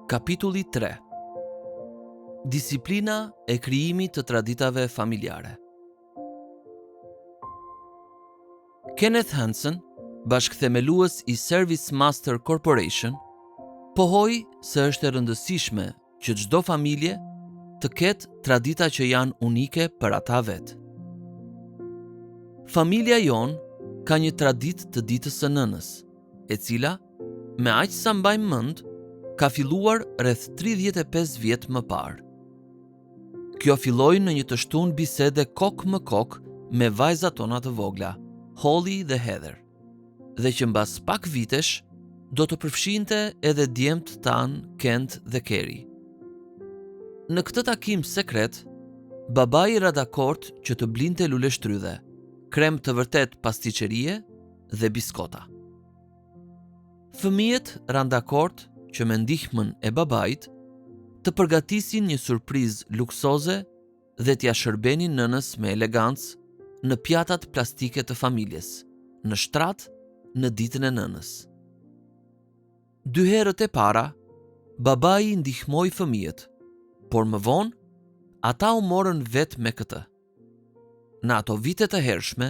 Kapitulli 3. Disiplina e krijimit të traditave familjare. Kenneth Hansen, bashkëthemelues i Service Master Corporation, pohoi se është e rëndësishme që çdo familje të ketë tradita që janë unike për ata vetë. Familja jonë ka një traditë të ditës së nënës, e cila, me aq sa mbajmë mend, ka filluar rreth 35 vjet më parë. Kjo filloi në një të shtunë bisede kok më kok me vajzat tona të vogla, Holly dhe Heather, dhe që mbas pak vitesh do të përfshinte edhe djemt tanë Kent dhe Kerry. Në këtë takim sekret, babai ra dakord që të blinte lule shtrydhe, krem të vërtet pastiqerie dhe biskota. Fëmijët ran dakord që me ndihmën e babait të përgatisin një surprizë luksoze dhe t'ia shërbenin nënës me elegancë në pjatat plastike të familjes, në shtrat në ditën e nënës. 2 herët e para, babai ndihmoi fëmijët, por më vonë, ata u morën vetë me këtë. Në ato vite të hershme,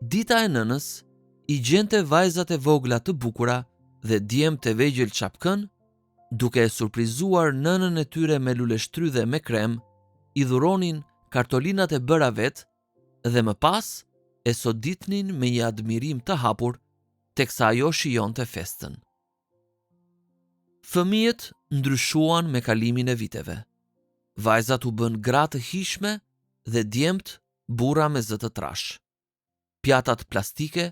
dita e nënës i gjente vajzat e vogla të bukura dhe djemt e vegjël çapkën, duke e surprizuar nënën e tyre me lule shtrydhe me krem, i dhuronin kartolinat e bëra vetë dhe më pas e soditnin me një admirim të hapur teksa ajo shijonte festën. Fëmijët ndryshuan me kalimin e viteve. Vajzat u bën gra të hishme dhe djemt burra me zë të trash. Pjatat plastike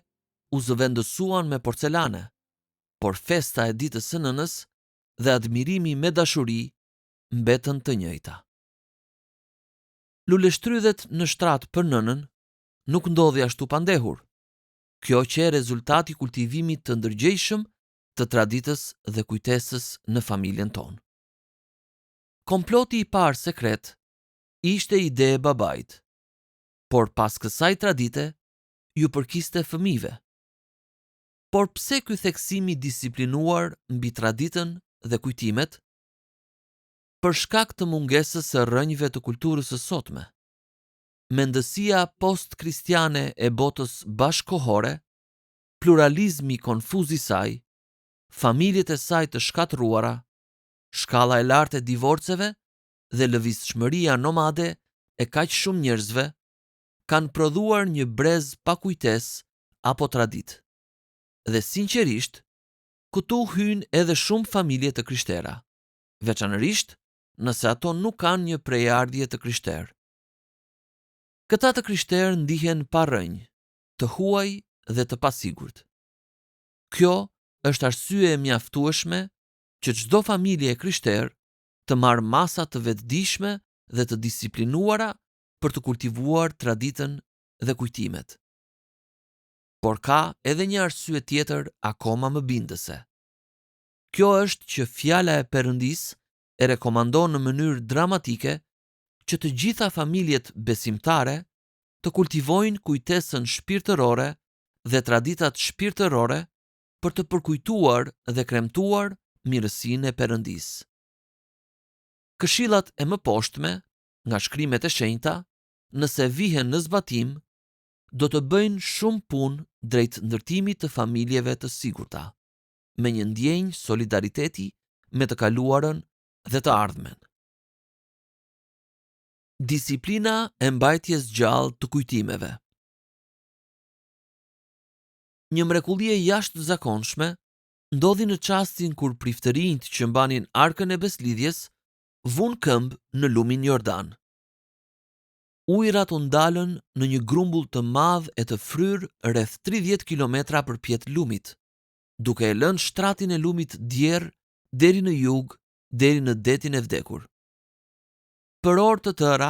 u zëvendësuan me porcelane, por festa e ditës së nënës dhe admirimi me dashuri mbetën të njëjta. Luleshtrydhet në shtrat për nënën nuk ndodhi ashtu pandehur. Kjo që e rezultati i kultivimit të ndërgjegjshëm të traditës dhe kujtesës në familjen tonë. Komploti i parë sekret ishte ide e babait, por pas kësaj tradite ju përkiste fëmijëve. Por pse ky theksimi disiplinuar mbi traditën dhe kujtimet? Për shkak të mungesës së rrënjve të kulturës së sotme. Mendësia post-kristiane e botës bashkohore, pluralizmi konfuz i saj, familjet e saj të shkatruara, shkalla e lartë e divorceve dhe lëvizshmëria nomade e kaq shumë njerëzve kanë prodhuar një brez pa kujtesë apo traditë. Dhe sinqerisht, këtu hyjnë edhe shumë familje të krishterë, veçanërisht nëse ato nuk kanë një prejardhje të krishterë. Këta të krishterë ndihen pa rrënjë, të huaj dhe të pasigurt. Kjo është arsye e mjaftueshme që çdo familje e krishterë të marrë masa të vetëdijshme dhe të disiplinuara për të kultivuar traditën dhe kujtimet. Por ka edhe një arsye tjetër akoma më bindëse. Kjo është që fjala e Perëndisë e rekomandon në mënyrë dramatike që të gjitha familjet besimtare të kultivojnë kujtesën shpirtërore dhe traditat shpirtërore për të përkujtuar dhe kremtuar mirësinë e Perëndisë. Këshillat e mëposhtme nga shkrimet e shenjta, nëse vihen në zbatim, do të bëjnë shumë punë drejt ndërtimit të familjeve të sigurta, me një ndjenjë solidariteti me të kaluarën dhe të ardhmen. Disiplina e mbajtjes gjallë të kujtimeve. Një mrekulli e jashtëzakonshme ndodhi në çastin kur priftërinjt që mbanin arkën e beslidhjes vun këmbë në lumin Jordan. Ujërat u ndalën në një grumbull të madh e të fryrë rreth 30 kilometra përpjet lumit, duke e lënë shtratin e lumit djerë deri në jug, deri në detin e vdekur. Për orë të tëra,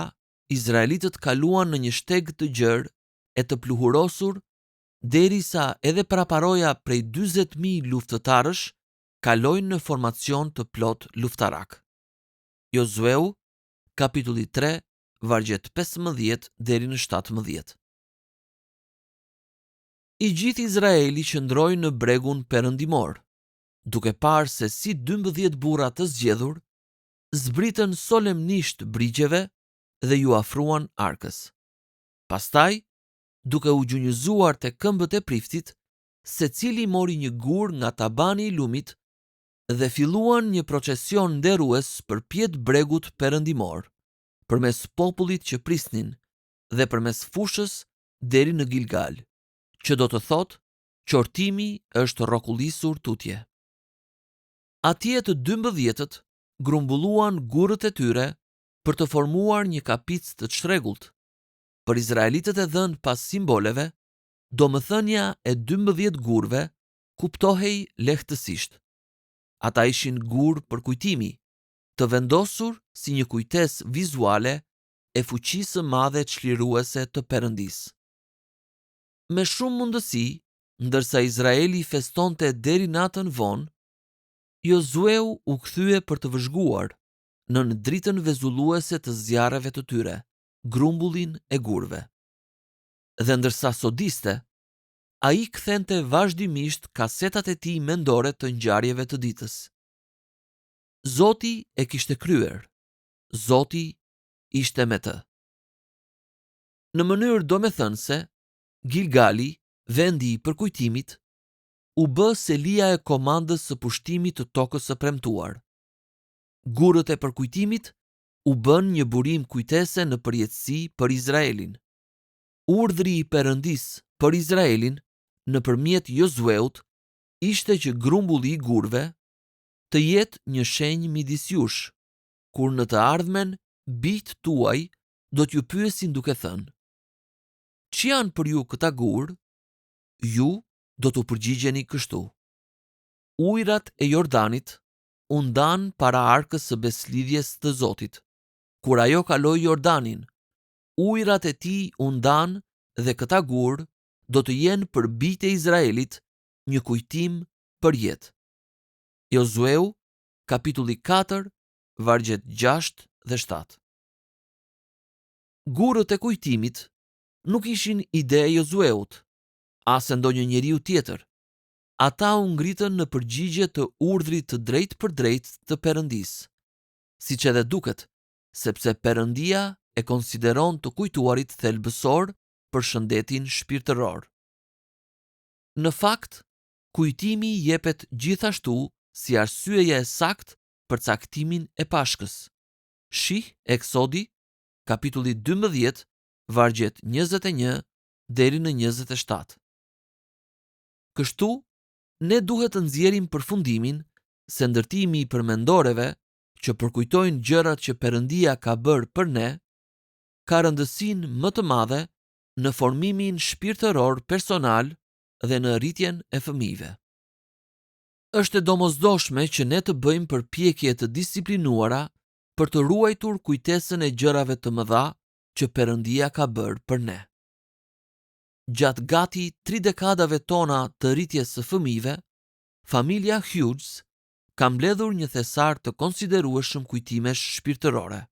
izraelitët kaluan në një shteg të gjerë e të pluhurosur, derisa edhe praparoja prej 40.000 luftëtarësh kalojnë në formacion të plot luftarak. Jozueu, kapitulli 3, vargjet 15 deri në 17. I gjithë Izraeli qëndroi në bregun perëndimor, duke parë se si 12 burra të zgjedhur zbritën solemnisht brigjeve dhe ju afruan arkës. Pastaj, duke u gjunjëzuar te këmbët e priftit, secili mori një gur nga tabani i lumit dhe filluan një procesion nderues përpjet bregut perëndimor, përmes popullit që prisnin dhe përmes fushës deri në Gilgal, që do të thotë qortimi është rrokullisur tutje. Atje të 12-tët grumbulluan gurët e tyre për të formuar një kapicë të shtrregullt. Për izraelitët e dhënë pas simboleve, domethënia e 12 gurëve kuptohej lehtësisht. Ata ishin gur për kujtimi, të vendosur si një kujtesë vizuale e fuqisë së madhe çliruese të Perëndisë. Me shumë mundësi, ndërsa Izraeli festonte deri natën vonë, Jozueu u kthye për të vëzhguar nën dritën vezulluese të zjarreve të tyre, grumbullin e gurëve. Dhe ndërsa sodiste, ai kthente vazhdimisht kasetat e tij mendore të ngjarjeve të ditës. Zoti e kishte kryer. Zoti ishte me të. Në mënyrë domethënëse, Gilgali, vendi i përkujtimit, u bë selia e komandës së pushtimit të tokës së premtuar. Gurët e përkujtimit u bën një burim kujtese në përjetësi për Izraelin. Urdhri i Perëndisë për Izraelin nëpërmjet Jozueut ishte që grumbulli i gurëve të jetë një shenjë midis jush, kur në të ardhmen bijtë tuaj do t'ju pyesin duke thënë: "Ç'i janë për ju këta gurë?" Ju do t'u përgjigjeni kështu: "Ujërat e Jordanit u ndan para arkës së beslidhjes të Zotit. Kur ajo kaloi Jordanin, ujërat e tij u ndan dhe këta gurë do të jenë për bijtë e Izraelit një kujtim për jetë." Jozueu, kapitulli 4, vargjet 6 dhe 7. Gurët e kujtimit nuk ishin ide e Jozueut, as e ndonjë njeriu tjetër. Ata u ngritën në përgjigje të urdhrit të drejtë për drejtë të Perëndisë, siç edhe duket, sepse Perëndia e konsideron të kujtuarit thelbësor për shëndetin shpirtëror. Në fakt, kujtimi jepet gjithashtu si arsyeja e saktë për caktimin e Pashkës. Shih Eksodi, kapitulli 12, vargjet 21 deri në 27. Kështu, ne duhet të nxjerrim përfundimin se ndërtimi i përmendoreve që përkujtojnë gjërat që Perëndia ka bërë për ne, ka rëndësinë më të madhe në formimin shpirtëror personal dhe në rritjen e fëmijëve. Është e domosdoshme që ne të bëjmë përpjekje të disiplinuara për të ruajtur kujtesën e gjërave të mëdha që Perëndia ka bërë për ne. Gjatë gati 3 dekadave tona të rritjes së fëmijëve, familja Hughes ka mbledhur një thesar të konsiderueshëm kujtimesh shpirtërore.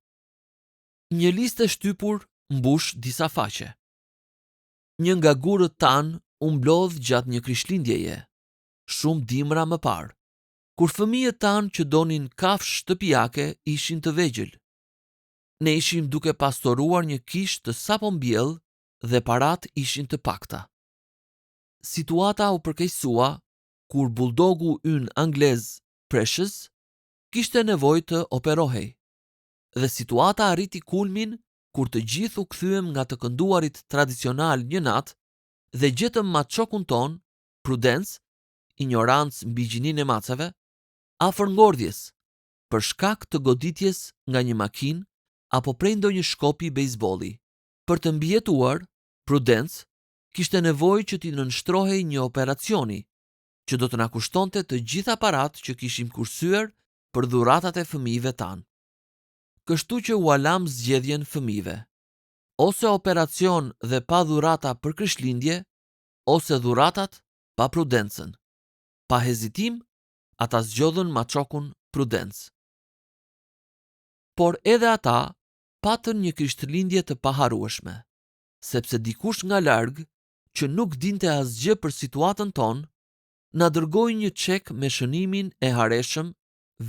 Një listë e shtypur mbush disa faqe. Një nga gurët tanë u mblodh gjatë një krishtlindjeje, shumë dimra më parë, kur fëmijët tanë që donin kafshë shtëpiake ishin të vegjël. Ne ishim duke pastoruar një kishë të sapo mbjellë dhe parat ishin të pakta. Situata u përkeqësua kur buldogu ynë anglez Precious kishte nevojë të operohej, dhe situata arriti kulmin kur të gjithë u kthyem nga të kënduarit tradicional një natë dhe gjetëm maçokun ton, Prudence, ignorancë mbi gjininë e macave, afër ngordhjes, për shkak të goditjes nga një makinë apo prej ndonjë shkopi bejsbolli. Për të mbijetuar, Prudence kishte nevojë që t'i nënshtrohej një operacioni, që do të na kushtonte të gjitha paratë që kishim kursyer për dhuratat e fëmijëve tanë. Kështu që u alam zgjedhjen fëmijëve: ose operacion dhe pa dhurata për krishtlindje, ose dhuratat pa Prudencën. Pa hezitim, ata zgjodhën maçokun Prudence. Por edhe ata patën një krishtlindje të paharrueshme, sepse dikush nga larg, që nuk dinte asgjë për situatën tonë, na dërgoi një çek me shënimin e hareshëm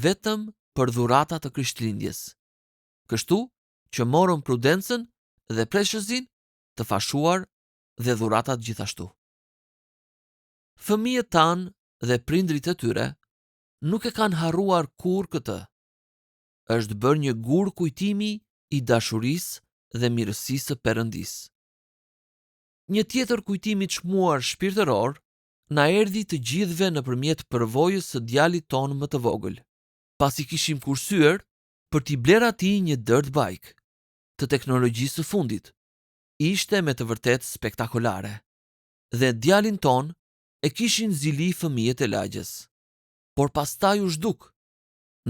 vetëm për dhurata të Krishtlindjes, kështu që morëm prudencën dhe preshëzin të fashuar dhe dhuratat gjithashtu. Fëmijët tanë dhe prindrit e tyre nuk e kanë harruar kur këtë. Është bërë një gur kujtimi i dashurisë dhe mirësisë së Perëndisë. Një tjetër kujtim i çmuar shpirtëror na erdhi të gjithëve nëpërmjet përvojës së djalit ton më të vogël, pasi kishim kursyer për t'i bler atij një dirt bike të teknologjisë së fundit. Ishte me të vërtetë spektakolare. Dhe djalin ton e kishin zili fëmijët e lagjes. Por pastaj u zhduk.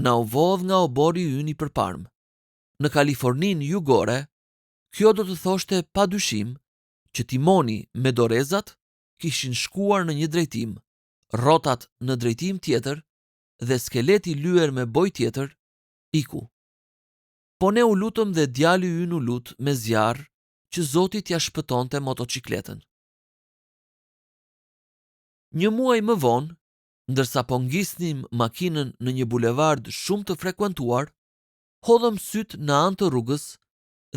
Na u vodh nga obori ynë i përparm. Në Kaliforninë jugore, kjo do të thoshte padyshim që timoni me dorezat kishin shkuar në një drejtim, rrotat në drejtim tjetër dhe skeleti lyer me boj tjetër iku. Po ne u lutëm dhe djali ynë u lut me zjarr që Zoti t'ja shpëtonte motocikletën. Një muaj më vonë, ndërsa po ngisnim makinën në një bulevard shumë të frekuentuar, hodhëm syt në anë të rrugës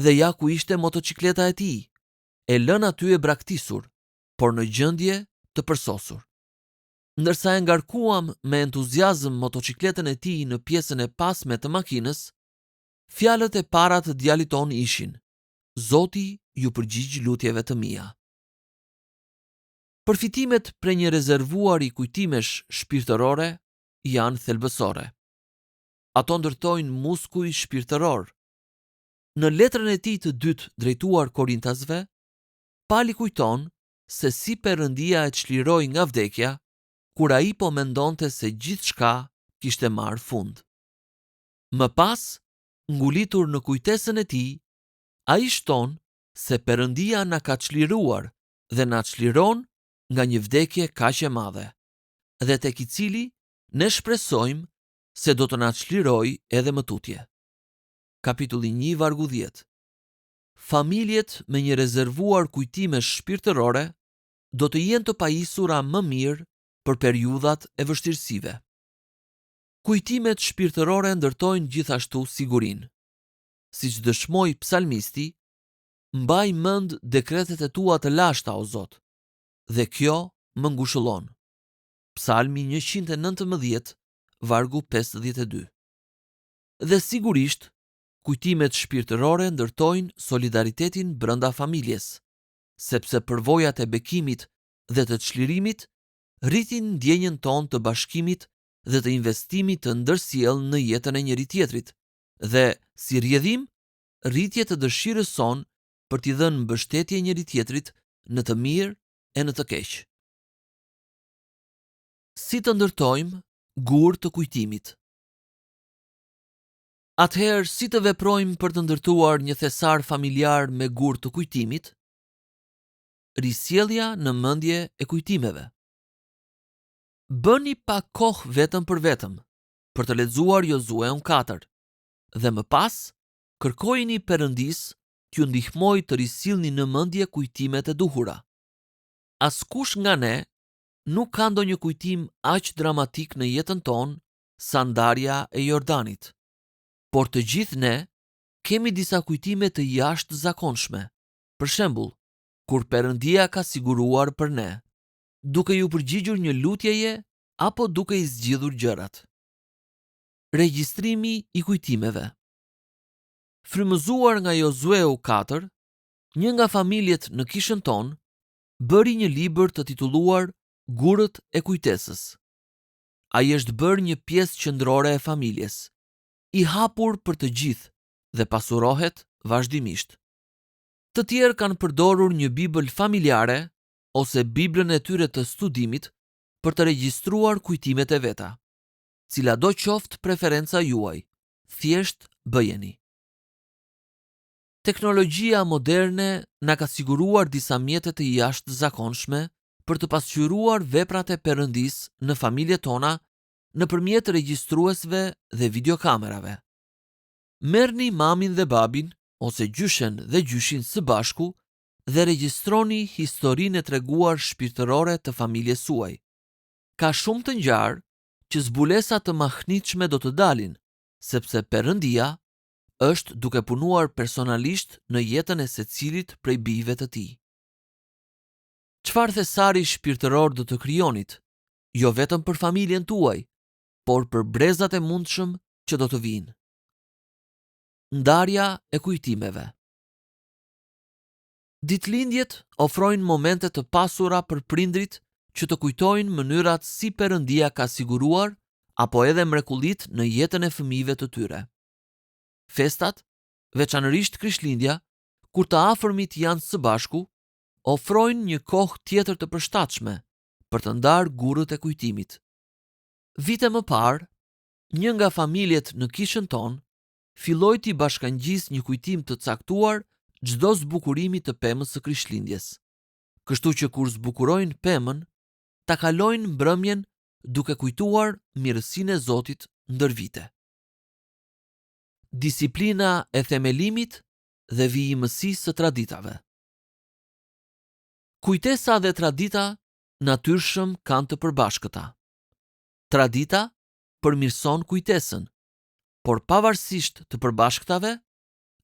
dhe ja ku ishte motocikleta e tij, e lënë aty e braktisur, por në gjendje të përsosur. Ndërsa e ngarkuam me entuziazëm motocikletën e tij në pjesën e pasme të makinës, fjalët e para të djalit ton ishin: Zoti ju përgjigj lutjeve të mia. Përfitimet prej një rezervuari kujtimesh shpirtërore janë thelbësore. Ato ndërtojnë muskuj shpirtëror. Në letrën e tij të dytë drejtuar Korintasve, Pali kujton se si Perëndia e çliroi nga vdekja kur ai po mendonte se gjithçka kishte marrë fund. Më pas, ngulitur në kujtesën e tij, ai shton se Perëndia na ka çliruar dhe na çliron nga një vdekje kaq e madhe, dhe tek i cili ne shpresojmë se do të na çlirojë edhe më tutje. Kapitulli 1, vargu 10. Familjet me një rezervuar kujtimesh shpirtërore do të jenë të pajisura më mirë për periudhat e vështirësive. Kujtimet shpirtërore ndërtojnë gjithashtu sigurinë. Siç dëshmoi psalmisti, mbaj mend dekretet e tua të lashta o Zot, dhe kjo më ngushëllon. Psalmi 119, vargu 52. Dhe sigurisht, kujtimet shpirtërore ndërtojnë solidaritetin brenda familjes, sepse përvojat e bekimit dhe të çlirimit rritin ndjenjën tonë të bashkimit dhe të investimit të ndërsjellë në jetën e njëri tjetrit, dhe si rrjedhim, rritje të dëshirës son për t'i dhënë mbështetje njëri tjetrit në të mirë e në të keq. Si të ndërtojmë gur të kujtimit? Atëherë, si të veprojmë për të ndërtuar një thesar familjar me gur të kujtimit? Risjellja në mendje e kujtimeve. Bëni pak kohë vetëm për të lexuar Josueun 4, dhe më pas kërkojini Perëndisë t'ju ndihmojë të risillni në mendje kujtimet e duhura. Askush nga ne nuk ka ndonjë kujtim aq dramatik në jetën tonë sa ndarja e Jordanit. Por të gjithë ne kemi disa kujtime të jashtëzakonshme. Për shembull, kur Perëndia ka siguruar për ne, duke ju përgjigjur një lutjeje apo duke i zgjidhur gjërat. Regjistrimi i kujtimeve. Frymëzuar nga Josueu 4, një nga familjet në kishën tonë bëri një libër të titulluar Gurët e kujtesës. Ai është bërë një pjesë qendrore e familjes, i hapur për të gjithë dhe pasurohet vazhdimisht. Të tjerë kanë përdorur një Bibël familjare ose Biblën e tyre të studimit për të regjistruar kujtimet e veta. Cilado qoftë preferenca juaj, thjesht bëjeni. Teknologjia moderne na ka siguruar disa mjete të jashtëzakonshme për të pasqyruar veprat e Perëndisë në familjet tona nëpërmjet regjistruesve dhe videokamerave. Merrni mamin dhe babin ose gjyshen dhe gjyshin së bashku dhe regjistroni historinë e treguar shpirtërore të familjes suaj. Ka shumë të ngjarë që zbulesa të mahnitshme do të dalin, sepse Perëndia është duke punuar personalisht në jetën e secilit prej bijve të tij. Çfarë thesari shpirtëror do të krijonit, jo vetëm për familjen tuaj, por për brezat e mundshëm që do të vinë. Ndarja e kujtimeve. Ditëlindjet ofrojnë momente të pasura për prindrit që të kujtojnë mënyrat si Perëndia ka siguruar apo edhe mrekullitë në jetën e fëmijëve të tyre. Festat, veçanërisht Krishtlindja, kur të afërmit janë së bashku, ofrojnë një kohë tjetër të përshtatshme për të ndarë gurët e kujtimit. Vite më parë, një nga familjet në kishën tonë filloi t'i bashkangjisë një kujtim të caktuar çdo zbukurimi të pemës së Krishtlindjes. Kështu që kur zbukurojnë pemën, ta kalojnë mbrëmjen duke kujtuar mirësinë e Zotit ndër vite. Disiplina e themelimit dhe vijimësisë së traditave. Kujtesa dhe tradita natyrshëm kanë të përbashkëta. Tradita përmirëson kujtesën, por pavarësisht të përbashkëtave,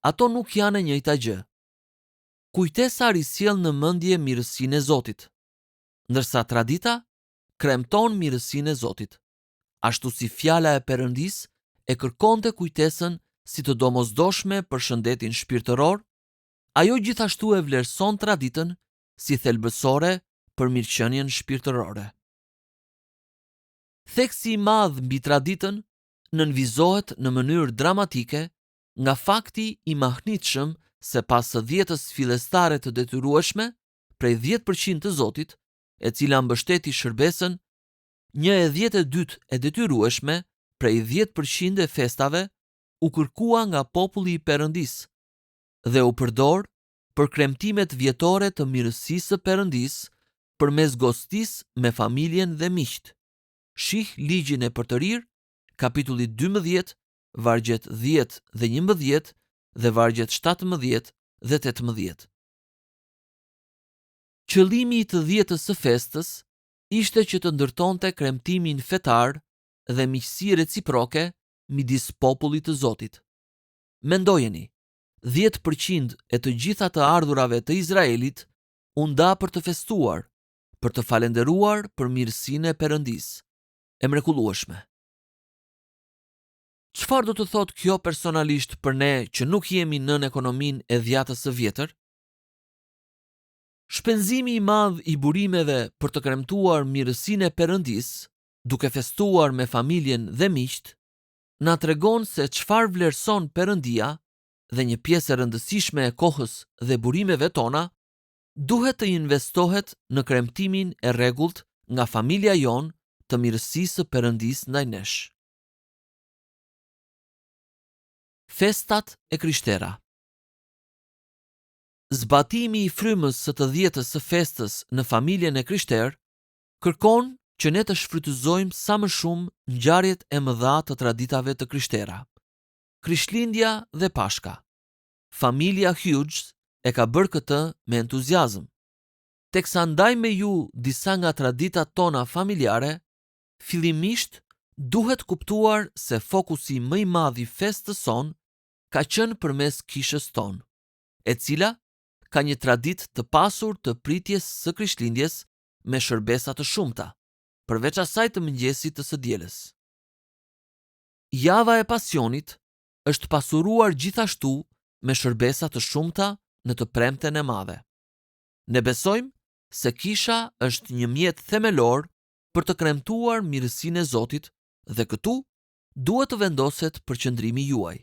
ato nuk janë e njëjta gjë. Kujtesa risjell në mendje mirësinë e Zotit, ndërsa tradita kremton mirësinë e Zotit. Ashtu si fjala e Perëndisë e kërkonte kujtesën si të domosdoshme për shëndetin shpirtëror, ajo gjithashtu e vlerëson traditën si thelbësore për mirëqenien shpirtërore. Theksi i madh mbi traditën nënvizohet në mënyrë dramatike nga fakti i mahnitshëm se pas së dhjetës fillestare të detyrueshme prej 10% të Zotit, e cila mbështeti shërbesën, 1/10 e detyrueshme prej 10% e festave u kërkua nga populli i Perëndisë dhe u përdor për kremtimet vjetore të mirësisë së Perëndisë përmes gostisë me familjen dhe miqt. Shih ligjin e përtërir, kapitulli 12, vargjet 10 dhe 11 dhe vargjet 17 dhe 18. Qëllimi i të dhjetës së festës ishte që të ndërtonte kremtimin fetar dhe miqësi reciproke midis popullit të Zotit. Mendojeni, 10% e të gjitha të ardhurave të Izraelit u nda për të festuar, për të falenderuar për mirësinë e Perëndisë, e mrekullueshme. Çfarë do të thotë kjo personalisht për ne që nuk jemi nën ekonominë e dhjatës së vjetër? Shpenzimi i madh i burimeve për të kremtuar mirësinë e Perëndisë, duke festuar me familjen dhe miqt, na tregon se çfarë vlerëson Perëndia dhe një pjesë e rëndësishme e kohës dhe burimeve tona duhet të investohet në kremtimin e rregullt nga familja jon të mirësisë së Perëndisë ndaj nesh. Festat e Krishtera. Zbatimi i frymës së të dhjetës së festës në familjen e Krishter kërkon që ne të shfrytëzojmë sa më shumë ngjarjet e mëdha të traditave të Krishtera. Krishtlindja dhe Pashka. Familja Hughes e ka bërë këtë me entuziazëm. Teksa ndaj me ju disa nga traditat tona familjare, fillimisht duhet kuptuar se fokusi më i madh i festës son ka qenë përmes kishës tonë, e cila ka një traditë të pasur të pritjes së Krishtlindjes me shërbesa të shumta, përveç asaj të mëngjesit të së dielës. Java e Pasionit është pasuruar gjithashtu me shërbesa të shumta në të premten e madhe. Ne besojmë se kisha është një mjet themelor për të kremtuar mirësinë e Zotit dhe këtu duhet të vendoset përqendrimi juaj.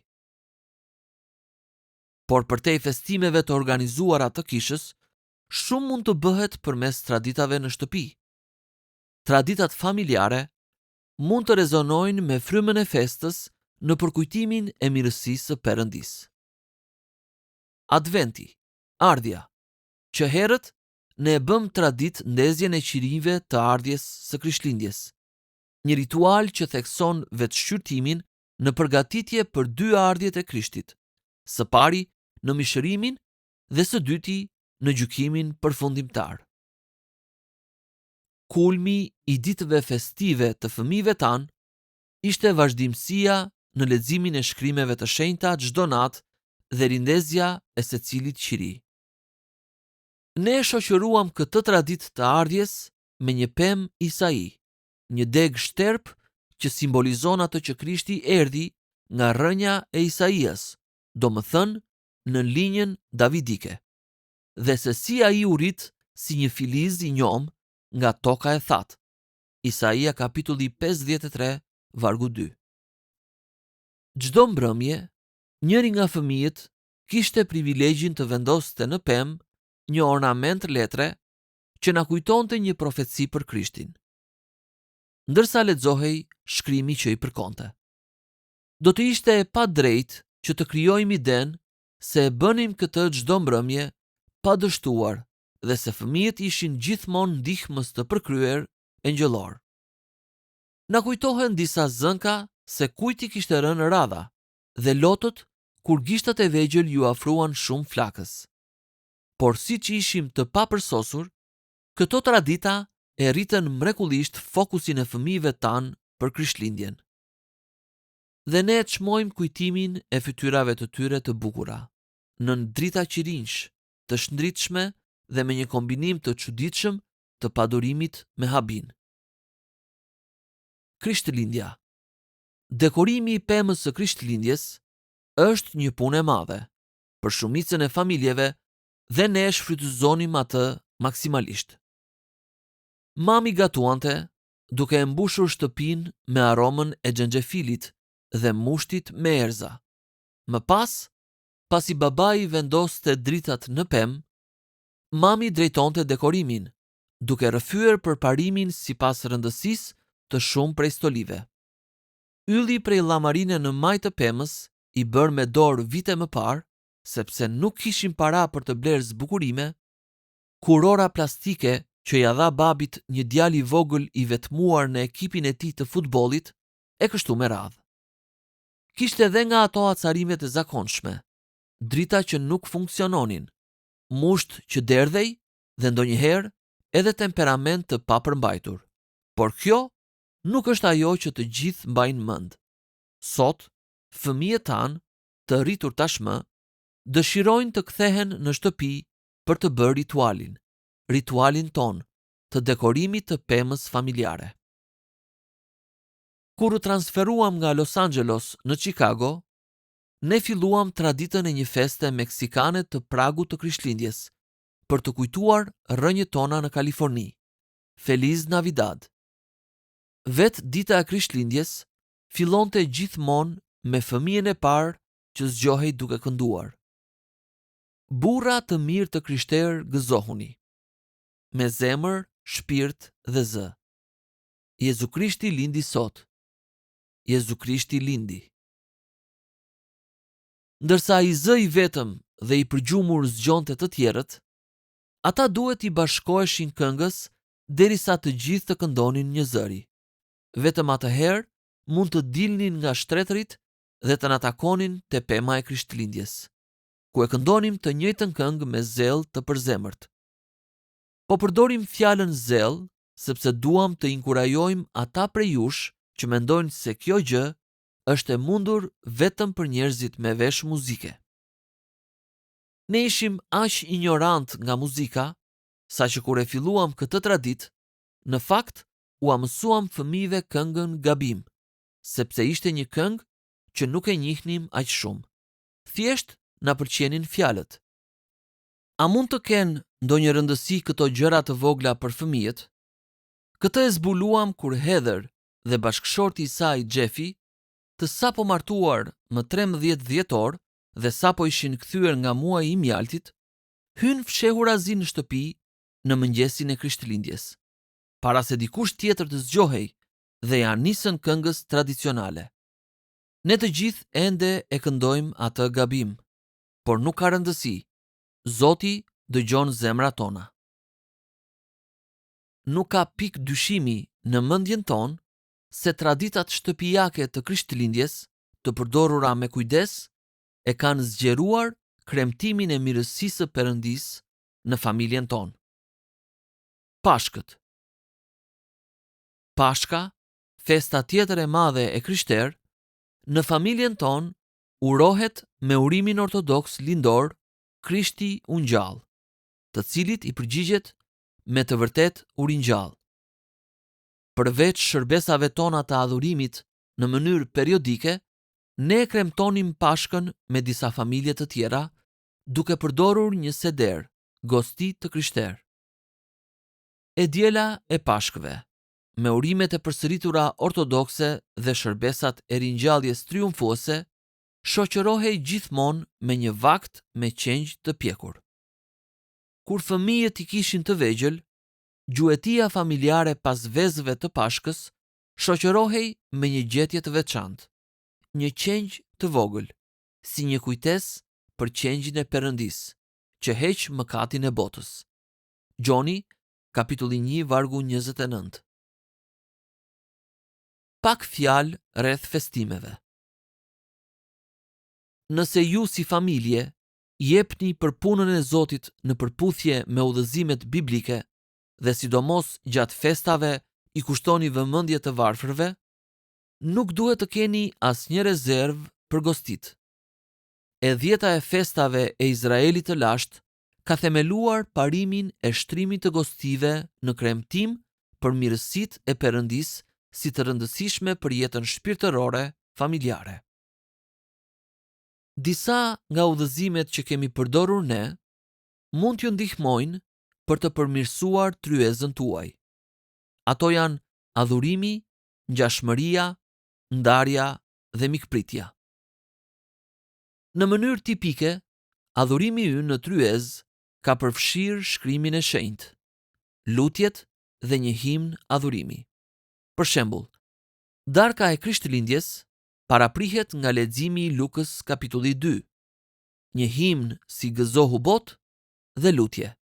Por përtej festimeve të organizuara të kishës, shumë mund të bëhet përmes traditave në shtëpi. Traditat familjare mund të rezonojnë me frymën e festës në përkujtimin e mirësisë së Perëndisë. Adventi, ardhja, që herët ne e bëm tradit ndezjen e qirive të ardhjes së Krishtlindjes, një ritual që thekson vetëshqyrtimin në përgatitje për 2 ardhjet e Krishtit, së pari në mishërimin dhe së dyti në gjykimin përfundimtar. kulmi i ditëve festive të fëmijëve tanë ishte vazhdimësia në leximin e shkrimeve të shenjta çdo natë dhe rindezja e secilit qiri. Ne shoqëruam këtë traditë të ardhjes me një pemë Isai, një deg shterp që simbolizon atë që Krishti erdhi nga rrënja e Isaias, domethënë në linjën davidike, dhe se si ai u rit si një filiz i njom nga toka e thatë. Isaia kapitulli 53, vargu 2. Çdo mbrëmje, njëri nga fëmijët kishte privilegjin të vendoste në pemë një ornament letre që na kujtonte një profeci për Krishtin, ndërsa lexohej shkrimi që i përkonte. Do të ishte e padrejtë që të krijojmë iden se e bënim këtë çdo mbrëmje pa dështuar dhe se fëmijët ishin gjithmonë ndihmës të përkryer engjëllor. Na kujtohen disa zënka se kujt i kishte rënë radha dhe lotët kur gishtat e vegjël ju afruan shumë flakës. Por siç ishim të papërsosur, këto tradita e rritën mrekullisht fokusin e fëmijëve tanë për Krishtlindjen. Dhe ne çmojmë kujtimin e fytyrave të tyre të bukura, në drita qirinj, të shndritshme dhe me një kombinim të çuditshëm të padurimit me habin. Krishtlindja. Dekorimi i pemës së Krishtlindjes është një punë e madhe për shumicën e familjeve dhe ne shfrytëzonim atë maksimalisht. Mami gatuante duke e mbushur shtëpinë me aromën e xhenxhefilit dhe mushtit me erza. Më pas, pasi babai vendoste dritat në pemë, mami drejtonte dekorimin, duke rrëfyer përparimin sipas rëndësisë të shumë prej stolive. Ylli prej llamarine në maj të pemës i bërë me dorë vite më parë, sepse nuk kishim para për të blerë zbukurime, kurora plastike që ja dha babit një djalë i vogël i vetmuar në ekipin e tij të futbollit, e kështu me radhë. Kishte edhe nga ato acarimet e zakonshme, drita që nuk funksiononin, musht që derdhej dhe ndonjëherë edhe temperament të papërmbajtur. Por kjo nuk është ajo që të gjithë mbajnë mend. Sot, fëmijët tanë, të rritur tashmë, dëshirojnë të kthehen në shtëpi për të bërë ritualin ton të dekorimit të pemës familjare. Kur u transferuam nga Los Angeles në Chicago, ne filluam traditën e një feste meksikane të pragut të Krishtlindjes, për të kujtuar rrënjët tona në Kaliforni. Feliz Navidad. Vet dita e Krishtlindjes fillonte gjithmonë me fëmijën e parë që zgjohej duke kënduar. Burra të mirë të krishterë gëzohuni, me zemër, shpirt dhe zë. Jezu Krishti lindi sot. Jezu Krishti lindi. Ndërsa i zë i vetëm dhe i përgjumur zgjonte të tjerët, ata duhet i bashkoheshin këngës derisa të gjithë të këndonin një zëri. Vetëm atëherë mund të dilnin nga shtretërit dhe të na takonin te pema e Krishtlindjes, ku e këndonim të njëjtën këngë me zell të përzemërt. Po përdorim fjalën zell sepse duam të inkurajojmë ata prej jush që mendojnë se kjo gjë është e mundur vetëm për njerëzit me vesh muzike. Ne ishim aq ignorant nga muzika, saqë kur e filluam këtë traditë, në fakt u mësuam fëmijëve këngën gabim, sepse ishte një këngë që nuk e njihnim aq shumë. Thjesht na pëlqenin fjalët. A mund të kenë ndonjë rëndësi këto gjëra të vogla për fëmijët? Këtë e zbuluam kur Heather dhe bashkëshorti i saj Jeffy, të sapo martuar më 13 dhjetor dhe sapo ishin kthyer nga muaji i mjaltit, hynë fshehurazi në shtëpi në mëngjesin e Krishtlindjes, para se dikush tjetër të zgjohej dhe ja nisën këngës tradicionale. Ne të gjithë ende e këndojmë atë gabim, por nuk ka rëndësi. Zoti dëgjon zemrat tona. Nuk ka pikë dyshimi në mendjen tonë se traditat shtëpijake të Krishtlindjes, të përdorura me kujdes, e kanë zgjeruar kremtimin e mirësisë së Perëndisë në familjen tonë. Pashkët. Pashka, festa tjetër e madhe e krishterë, në familjen tonë urohet me urimin ortodoks lindor Krishti u ngjall, të cilit i përgjigjet me të vërtet u ringjall. Përveç shërbesave tona të adhurimit në mënyrë periodike, ne kremtonim Pashkën me disa familje të tjera, duke përdorur një seder, gosti të krishterë. E diela e Pashkëve, me urimet e përsëritura ortodokse dhe shërbesat e ringjalljes triumfuese, shoqërohej gjithmonë me një vakt me qenj të pjekur. Kur fëmijët i kishin të vegjël, gjuetia familjare pas vezëve të Pashkës shoqërohej me një gjetje të veçantë, një qenj të vogël, si një kujtesë për qengjin e Perëndisë, që heq mëkatin e botës. Gjoni, kapitulli 1, vargu 29. Pak fjalë rreth festimeve. Nëse ju si familje jepni për punën e Zotit në përputhje me udhëzimet biblike dhe sidomos gjatë festave i kushtoni vëmendje të varfërve, nuk duhet të keni asnjë rezervë për gostitë. E dhjeta e festave e Izraelit të lashtë ka themeluar parimin e shtrimit të gostive në kremtim për mirësitë e Perëndisë si të rëndësishme për jetën shpirtërore familjare. Disa nga udhëzimet që kemi përdorur ne mund t'ju ndihmojnë për të përmirësuar tryezën tuaj. Ato janë adhurimi, ngjashmëria, ndarja dhe mikpritja. Në mënyrë tipike, adhurimi ynë në tryezë ka përfshirë shkrimin e shenjtë, lutjet dhe një himn adhurimi. Për shembull, darka e Krishtlindjes paraprihet nga leximi i Lukës kapitulli 2, një himn si gëzohu botë dhe lutje.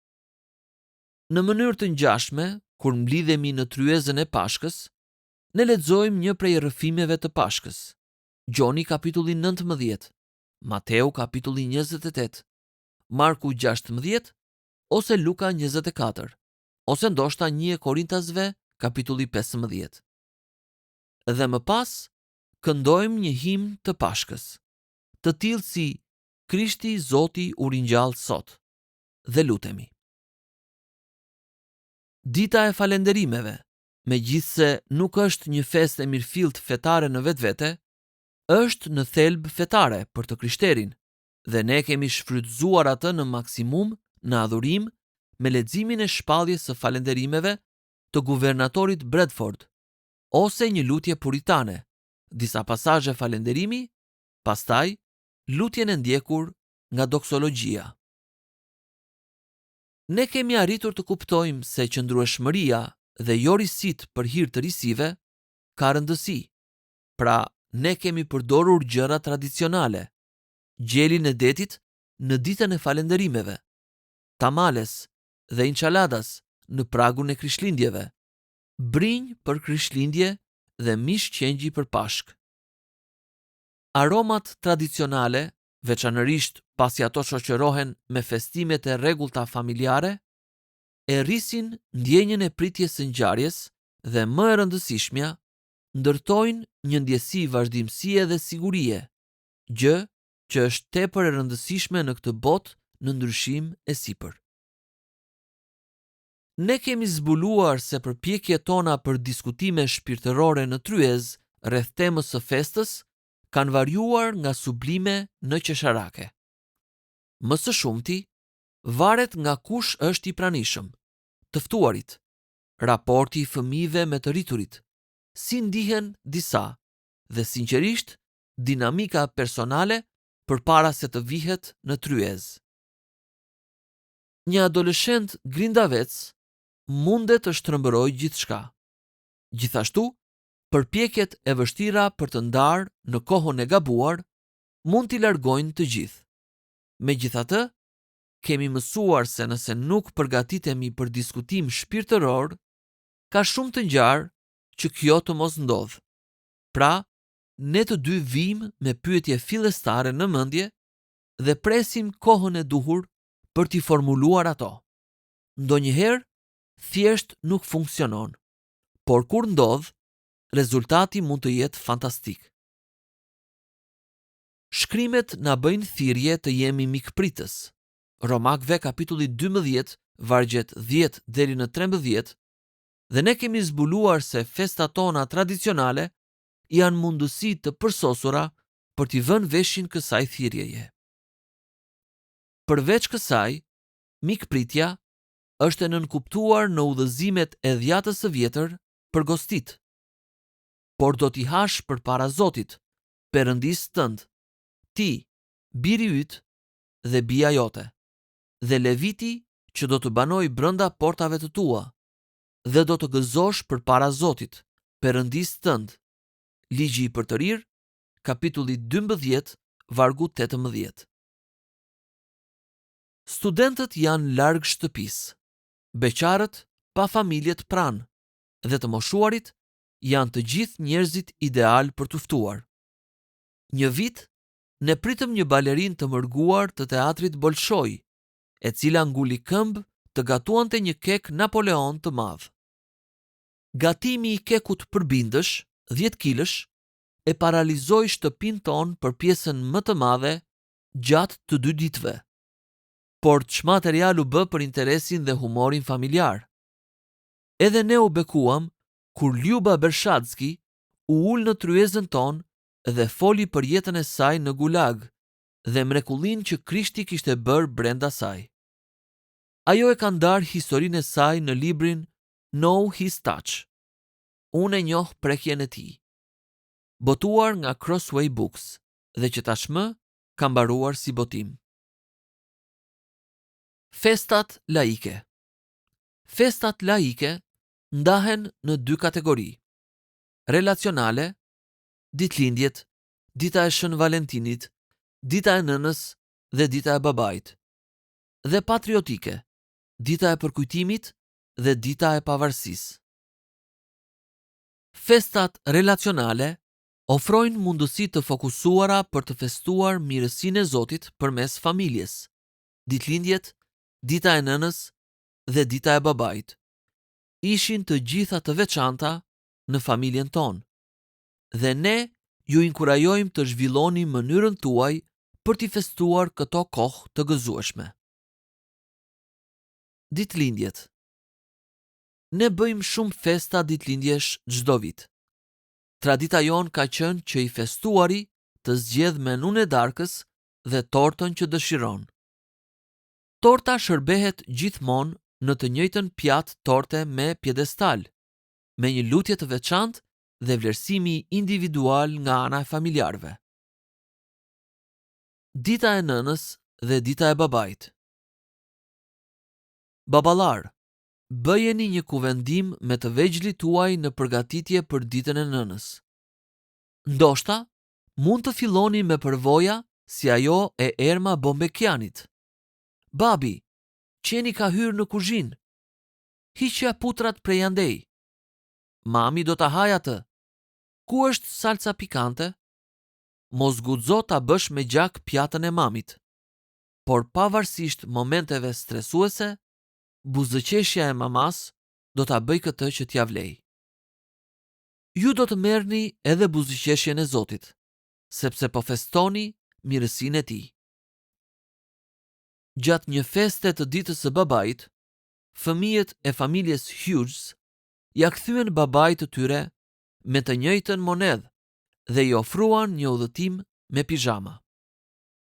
Në mënyrë të ngjashme, kur mblidhemi në tryezën e Pashkës, ne lexojmë një prej rrëfimeve të Pashkës. Gjoni kapitulli 19, Mateu kapitulli 28, Marku 16 ose Luka 24, ose ndoshta 1 Korintasve kapitulli 15. Dhe më pas, këndojmë një himn të Pashkës, të tillë si Krishti Zoti u ringjall sot, dhe lutemi. Dita e falenderimeve, megjithse nuk është një festë e mirëfillt fetare në vetvete, është në thelb fetare për të krishterin, dhe ne kemi shfrytzuar atë në maksimum në adhurim me leximin e shpalljes së falenderimeve të guvernatorit Bradford, ose një lutje puritane, disa pasazhe falenderimi, pastaj lutjen e ndjekur nga doksologjia. Ne kemi arritur të kuptojmë se qëndrueshmëria dhe jo risit për hir të risive ka rëndësi. Pra, ne kemi përdorur gjëra tradicionale, gjelin e detit në ditën e falenderimeve, tamales dhe inçaladas në pragun e Krishtlindjeve, brinj për Krishtlindje dhe mish qengji për Pashkë. Aromat tradicionale, veçanërisht pasi ato shoqërohen me festimet e rregullta familjare, e rrisin ndjenjën e pritjes së ngjarjes dhe më e rëndësishmja, ndërtojnë një ndjesi vazhdimësie dhe sigurie, gjë që është tepër e rëndësishme në këtë botë në ndryshim e sipër. Ne kemi zbuluar se përpjekjet tona për diskutime shpirtërore në tryezë rreth temës së festës kanë variuar nga sublime në qesharake. Më së shumti, varet nga kush është i pranishëm, të ftuarit, raporti i fëmijëve me të rriturit, si ndihen disa dhe sinqerisht dinamika personale përpara se të vihet në tryezë. Një adoleshent grindavec mundet të shtrembërojë gjithçka. Gjithashtu, përpjekjet e vështira për të ndarë në kohën e gabuar mund t'i largojnë të gjithë. Megjithatë, kemi mësuar se nëse nuk përgatitemi për diskutim shpirtëror, ka shumë të ngjarë që kjo të mos ndodhë. Pra, ne të dy vijmë me pyetje fillestare në mendje dhe presim kohën e duhur për t'i formuluar ato. Ndonjëherë, thjesht nuk funksionon, por kur ndodh, rezultati mund të jetë fantastik. Shkrimet na bëjnë thirrje të jemi mikpritës. Romakëve kapitulli 12, vargjet 10 deri në 13, dhe ne kemi zbuluar se festat tona tradicionale janë mundësi të përsosura për t'i vënë veshin kësaj thirrjeje. Përveç kësaj, mikpritja është e nënkuptuar në udhëzimet e dhjatës së vjetër për gostit. Por do t'i hash përpara Zotit, Perëndisë tënd, ti, biri yt dhe bija jote, dhe leviti që do të banoj brenda portave të tua, dhe do të gëzosh përpara Zotit, Perëndisë tënd. Ligji i Përtërir, kapitulli 12, vargu 18. Studentët janë larg shtëpisë. Beqarët pa familjet pranë dhe të moshuarit janë të gjithë njerëzit ideal për të ftuar. Një vit, ne pritëm një balerin të mërguar të teatrit Bolshoi, e cila nguli këmbë të gatuante një kek Napoleon të madh. Gatimi i kekut përbindësh, 10 kilësh, e paralizoi shtëpinë tonë për pjesën më të madhe gjatë të 2 ditëve. Por ç'material u bë për interesin dhe humorin familjar. Edhe ne u bekuam kur Lyuba Bershadzki u ul në tryezën tonë dhe foli për jetën e saj në Gulag dhe mrekullinë që Krishti kishte bërë brenda saj. Ajo e ka ndarë historinë e saj në librin Know His Touch. Unë e njoh prekjen e tij. Botuar nga Crossway Books dhe që tashmë ka mbaruar si botim. Festat laike. Festat laike ndahen në 2 kategori: relacionale, ditëlindjet, dita e Shën Valentinit, dita e nënës dhe dita e babait, dhe patriotike, dita e përkujtimit dhe dita e pavarësisë. Festat relacionale ofrojnë mundësi të fokusuara për të festuar mirësinë e Zotit përmes familjes. Ditëlindjet, dita e nënës dhe dita e babait ishin të gjitha të veçanta në familjen tonë, dhe ne ju inkurajojmë të zhvilloni mënyrën tuaj për t'i festuar këto kohë të gëzueshme. Ditëlindjet. Ne bëjmë shumë festa ditëlindjesh çdo vit. Tradita jon ka qenë që i festuari të zgjedh menun e darkës dhe tortën që dëshiron. Torta shërbehet gjithmonë në të njëjtën pjatë torte me pjedestal, me një lutje të veçantë dhe vlerësimi individual nga ana e familjarëve. Dita e nënës dhe dita e babait. Baballar, bëjeni një kuvendim me të vegjëlit tuaj në përgatitje për ditën e nënës. Ndoshta, mund të filloni me përvoja si ajo e Erma Bombekianit. Babi, qeni ka hyrë në kuzhinë. Hiqja putrat prej andej. Mami do ta haj atë. Ku është salca pikante? Mos guxo ta bësh me gjak pjatën e mamit. Por pavarësisht momenteve stresuese, buzëqeshja e mamas do ta bëj këtë që t'ja vlej. Ju do të merrni edhe buzëqeshjen e Zotit, sepse po festoni mirësinë e tij. Gjatë një feste të ditës së babait, fëmijët e familjes Hughes ja kthyen babait të tyre me të njëjtën monedhë dhe i ofruan një udhëtim me pizhama.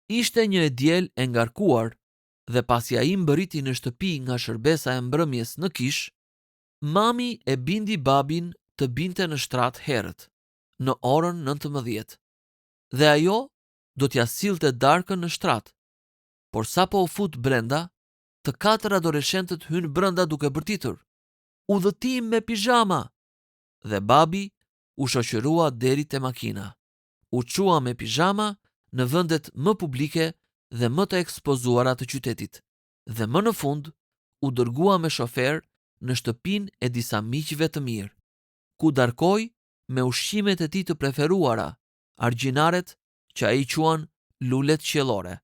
Ishte një diel e ngarkuar dhe pasi ai mbërriti në shtëpi nga shërbesa e mbrëmjes në kish, mami e bindi babin të binte në shtrat herët, në orën 19, dhe ajo do t'ja sillte darkën në shtrat. Por sa po u fut brenda, të 4 adoleshentët hynë brenda duke bërtitur: udhëtim me pizhama! Dhe babi u shoqërua deri te makina. U çua me pizhama në vendet më publike dhe më të ekspozuara të qytetit, dhe më në fund u dërgua me shofer në shtëpinë e disa miqve të mirë, ku darkoi me ushqimet e tij të preferuara, argjinaret që ai quan lulet qiellore,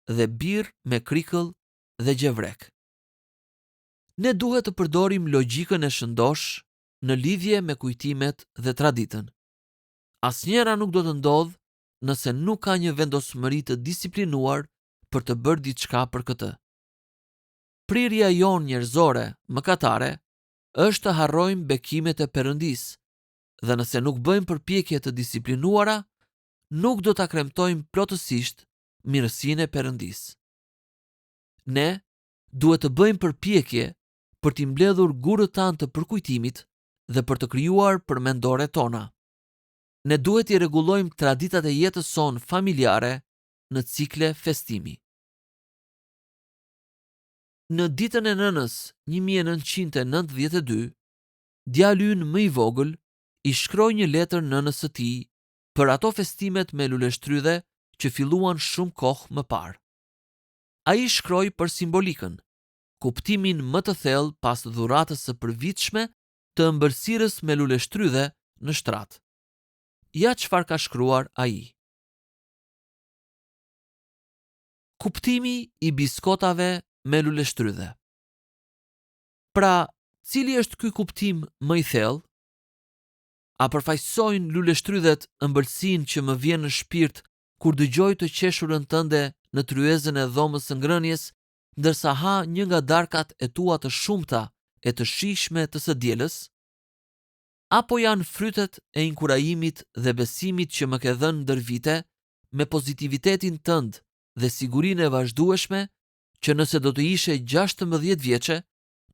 dhe birr me krikëll dhe gjevrek. Ne duhet të përdorim logjikën e shëndosh në lidhje me kujtimet dhe traditën. Asnjëra nuk do të ndodhë nëse nuk ka një vendosmëri të disiplinuar për të bërë diçka për këtë. Prirja jonë njerëzore, mëkatare, është të harrojmë bekimet e Perëndisë, dhe nëse nuk bëjmë përpjekje të disiplinuara, nuk do ta kremtojmë plotësisht mirësinë e Perëndisë. Ne duhet të bëjmë përpjekje për t'i mbledhur gurët tanë të përkujtimit dhe për të krijuar përmendore tona. Ne duhet i rregullojmë traditat e jetës sonë familjare në cikle festimi. Në ditën e nënës 1992, djali ynë më i vogël i shkroi një letër nënës së tij për ato festimet me luleshtrydhe që filluan shumë kohë më parë. Ai shkroi për simbolikën, kuptimin më të thellë pas dhuratës së përvitshme të ëmbëlsirës me luleshtrydhe në shtrat. Ja çfarë ka shkruar ai. Kuptimi i biskotave me luleshtrydhe. Pra, cili është ky kuptim më i thellë? A përfaqësojnë luleshtrydhet ëmbëlsinë që më vjen në shpirt kur dëgjoj të qeshurën tënde në tryezën e dhomës së ngrënies, ndërsa ha një nga darkat e tua të shumta e të shijshme të së dielës? Apo janë frytet e inkurajimit dhe besimit që më ke dhënë ndër vite, me pozitivitetin tënd dhe sigurinë e vazhdueshme që nëse do të ishe 16 vjeçe,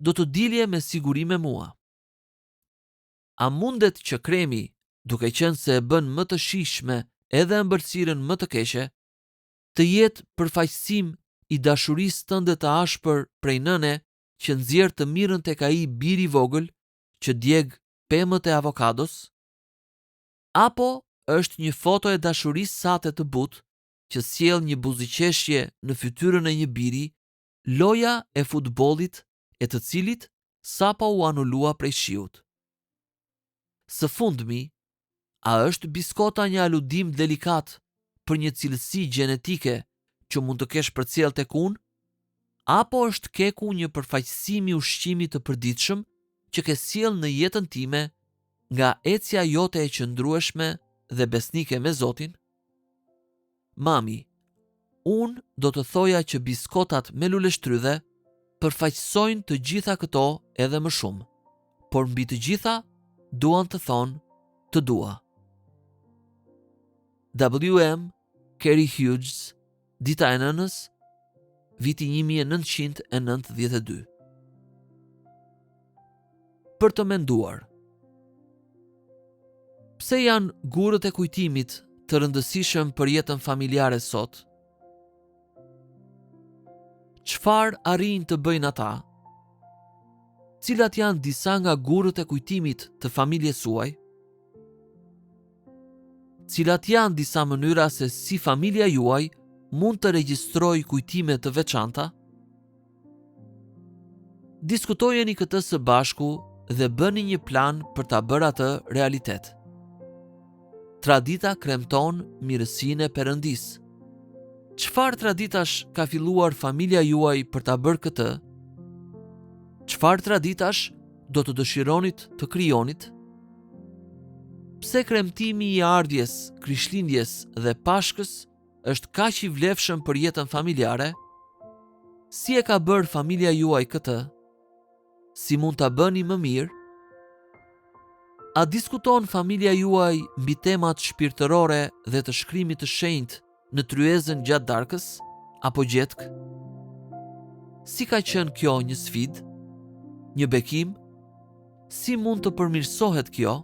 do të dilje me siguri me mua? A mundet që kremi, duke qenë se e bën më të shijshme edhe ëmbëlsirën më të keqe, të jetë përfaqësim i dashurisë tënde të ashpër prej nëne që nxjerr të mirën tek ai biri i vogël që djeg pemët e avokados? Apo është një foto e dashurisë sate të butë që sjell një buzëqeshje në fytyrën e një biri, loja e futbollit e të cilit sapo u anulua prej shiut? Së fundmi, a është biskota një aludim delikat për një cilësi gjenetike që mund të kesh përcjell tek unë? Apo është keku një përfaqësim i ushqimit të përditshëm që ke sjell në jetën time nga ecja jote e qëndrueshme dhe besnike me Zotin? Mami, unë do të thoja që biskotat me luleshtrydhe përfaqësojnë të gjitha këto edhe më shumë, por mbi të gjitha duan të thonë të dua. W.M. Carey Hughes, Dita e nënës, viti 1992. Për të menduar. Pse janë gurët e kujtimit të rëndësishëm për jetën familjare sot? Çfarë arrin të bëjnë ata? Cilat janë disa nga gurët e kujtimit të familjes suaj? Cilat janë disa mënyra se si familja juaj mund të regjistrojë kujtime të veçanta? Diskutojeni këtë së bashku dhe bëni një plan për ta bërë atë realitet. Tradita kremton mirësinë e Perëndisë. Çfarë traditash ka filluar familja juaj për ta bërë këtë? Çfarë traditash do të dëshironit të krijonit? Pse kremtimi i ardhjes, Krishtlindjes dhe Pashkës është kaq i vlefshëm për jetën familjare? Si e ka bërë familja juaj këtë? Si mund ta bëni më mirë? A diskuton familja juaj mbi temat shpirtërore dhe të shkrimit të shenjtë në tryezën gjatë darkës apo gjetk? Si ka qenë kjo një sfidë? Një bekim? Si mund të përmirësohet kjo?